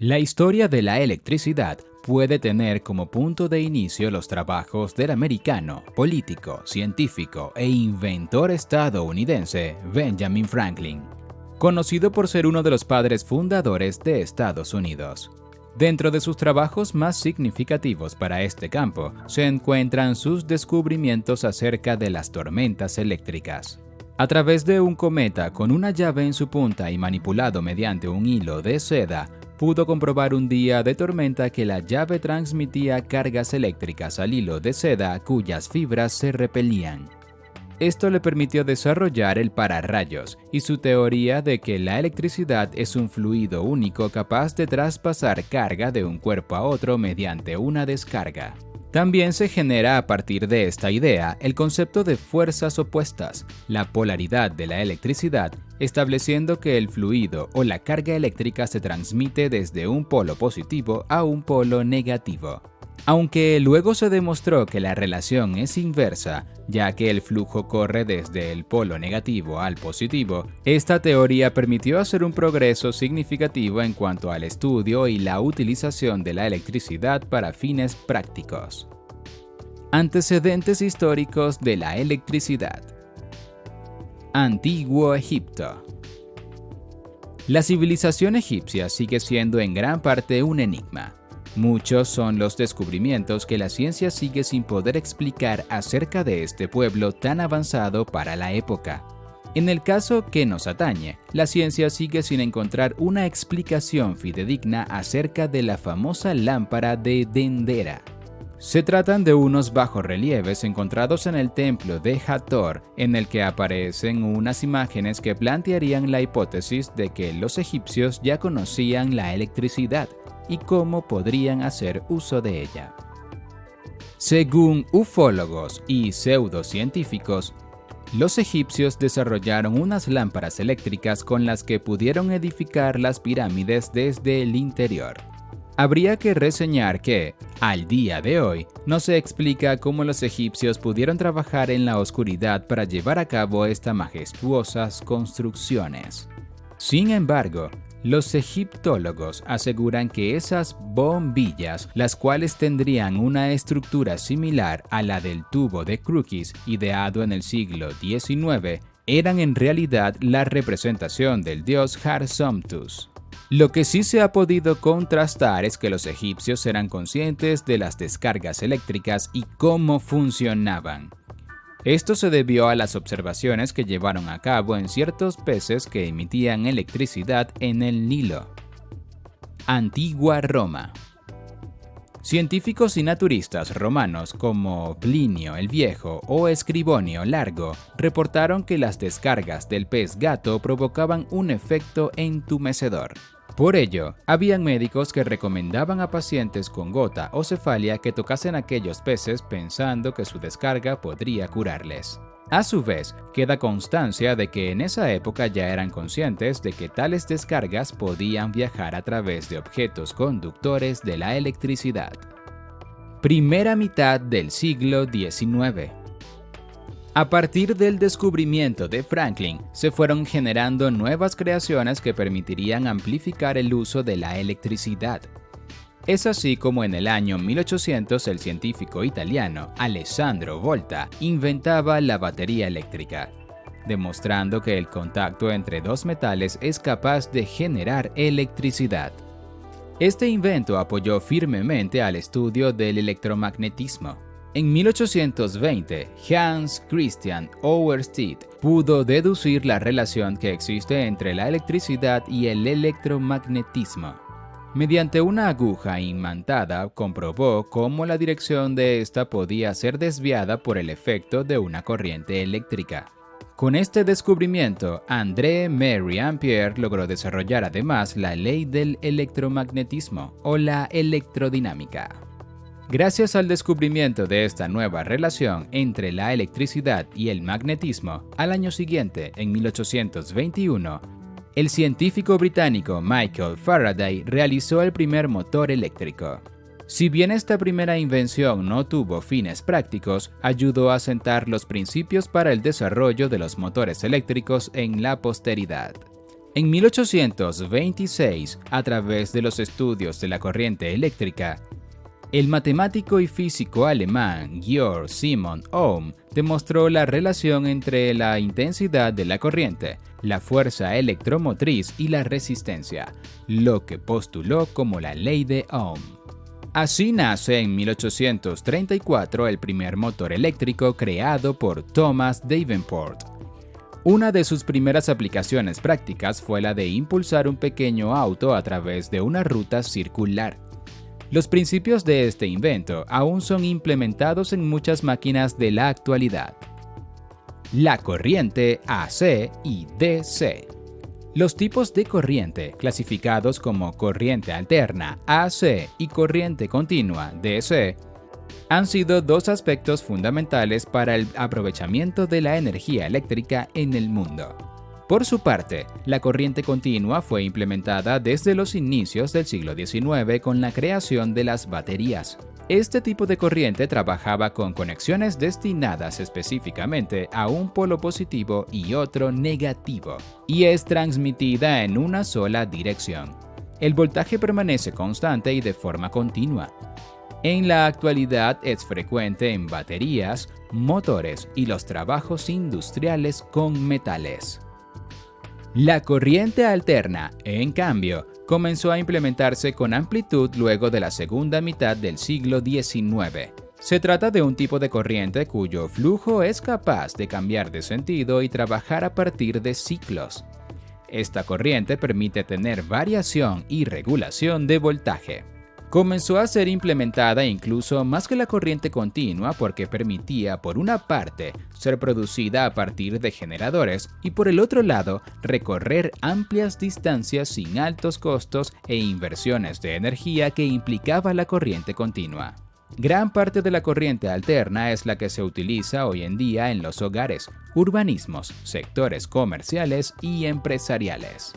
La historia de la electricidad puede tener como punto de inicio los trabajos del americano, político, científico e inventor estadounidense Benjamin Franklin, conocido por ser uno de los padres fundadores de Estados Unidos. Dentro de sus trabajos más significativos para este campo se encuentran sus descubrimientos acerca de las tormentas eléctricas. A través de un cometa con una llave en su punta y manipulado mediante un hilo de seda, pudo comprobar un día de tormenta que la llave transmitía cargas eléctricas al hilo de seda cuyas fibras se repelían. Esto le permitió desarrollar el pararrayos y su teoría de que la electricidad es un fluido único capaz de traspasar carga de un cuerpo a otro mediante una descarga. También se genera a partir de esta idea el concepto de fuerzas opuestas, la polaridad de la electricidad, estableciendo que el fluido o la carga eléctrica se transmite desde un polo positivo a un polo negativo. Aunque luego se demostró que la relación es inversa, ya que el flujo corre desde el polo negativo al positivo, esta teoría permitió hacer un progreso significativo en cuanto al estudio y la utilización de la electricidad para fines prácticos. Antecedentes históricos de la electricidad. Antiguo Egipto. La civilización egipcia sigue siendo en gran parte un enigma. Muchos son los descubrimientos que la ciencia sigue sin poder explicar acerca de este pueblo tan avanzado para la época. En el caso que nos atañe, la ciencia sigue sin encontrar una explicación fidedigna acerca de la famosa lámpara de Dendera. Se tratan de unos bajorrelieves encontrados en el templo de Hathor, en el que aparecen unas imágenes que plantearían la hipótesis de que los egipcios ya conocían la electricidad y cómo podrían hacer uso de ella. Según ufólogos y pseudocientíficos, los egipcios desarrollaron unas lámparas eléctricas con las que pudieron edificar las pirámides desde el interior. Habría que reseñar que, al día de hoy, no se explica cómo los egipcios pudieron trabajar en la oscuridad para llevar a cabo estas majestuosas construcciones. Sin embargo, los egiptólogos aseguran que esas bombillas, las cuales tendrían una estructura similar a la del tubo de Crookes ideado en el siglo XIX, eran en realidad la representación del dios Har-Somptus. Lo que sí se ha podido contrastar es que los egipcios eran conscientes de las descargas eléctricas y cómo funcionaban. Esto se debió a las observaciones que llevaron a cabo en ciertos peces que emitían electricidad en el Nilo. Antigua Roma. Científicos y naturistas romanos como Plinio el Viejo o Escribonio Largo reportaron que las descargas del pez gato provocaban un efecto entumecedor. Por ello, habían médicos que recomendaban a pacientes con gota o cefalia que tocasen aquellos peces pensando que su descarga podría curarles. A su vez, queda constancia de que en esa época ya eran conscientes de que tales descargas podían viajar a través de objetos conductores de la electricidad. Primera mitad del siglo XIX. A partir del descubrimiento de Franklin, se fueron generando nuevas creaciones que permitirían amplificar el uso de la electricidad. Es así como en el año 1800 el científico italiano Alessandro Volta inventaba la batería eléctrica, demostrando que el contacto entre dos metales es capaz de generar electricidad. Este invento apoyó firmemente al estudio del electromagnetismo. En 1820, Hans Christian Ørsted pudo deducir la relación que existe entre la electricidad y el electromagnetismo. Mediante una aguja imantada, comprobó cómo la dirección de esta podía ser desviada por el efecto de una corriente eléctrica. Con este descubrimiento, André Marie Ampère logró desarrollar además la ley del electromagnetismo o la electrodinámica. Gracias al descubrimiento de esta nueva relación entre la electricidad y el magnetismo, al año siguiente, en 1821, el científico británico Michael Faraday realizó el primer motor eléctrico. Si bien esta primera invención no tuvo fines prácticos, ayudó a sentar los principios para el desarrollo de los motores eléctricos en la posteridad. En 1826, a través de los estudios de la corriente eléctrica, el matemático y físico alemán Georg Simon Ohm demostró la relación entre la intensidad de la corriente, la fuerza electromotriz y la resistencia, lo que postuló como la ley de Ohm. Así nace en 1834 el primer motor eléctrico creado por Thomas Davenport. Una de sus primeras aplicaciones prácticas fue la de impulsar un pequeño auto a través de una ruta circular. Los principios de este invento aún son implementados en muchas máquinas de la actualidad. La corriente AC y DC. Los tipos de corriente, clasificados como corriente alterna AC y corriente continua DC, han sido dos aspectos fundamentales para el aprovechamiento de la energía eléctrica en el mundo. Por su parte, la corriente continua fue implementada desde los inicios del siglo XIX con la creación de las baterías. Este tipo de corriente trabajaba con conexiones destinadas específicamente a un polo positivo y otro negativo, y es transmitida en una sola dirección. El voltaje permanece constante y de forma continua. En la actualidad es frecuente en baterías, motores y los trabajos industriales con metales. La corriente alterna, en cambio, comenzó a implementarse con amplitud luego de la segunda mitad del siglo XIX. Se trata de un tipo de corriente cuyo flujo es capaz de cambiar de sentido y trabajar a partir de ciclos. Esta corriente permite tener variación y regulación de voltaje. Comenzó a ser implementada incluso más que la corriente continua porque permitía, por una parte, ser producida a partir de generadores y por el otro lado, recorrer amplias distancias sin altos costos e inversiones de energía que implicaba la corriente continua. Gran parte de la corriente alterna es la que se utiliza hoy en día en los hogares, urbanismos, sectores comerciales y empresariales.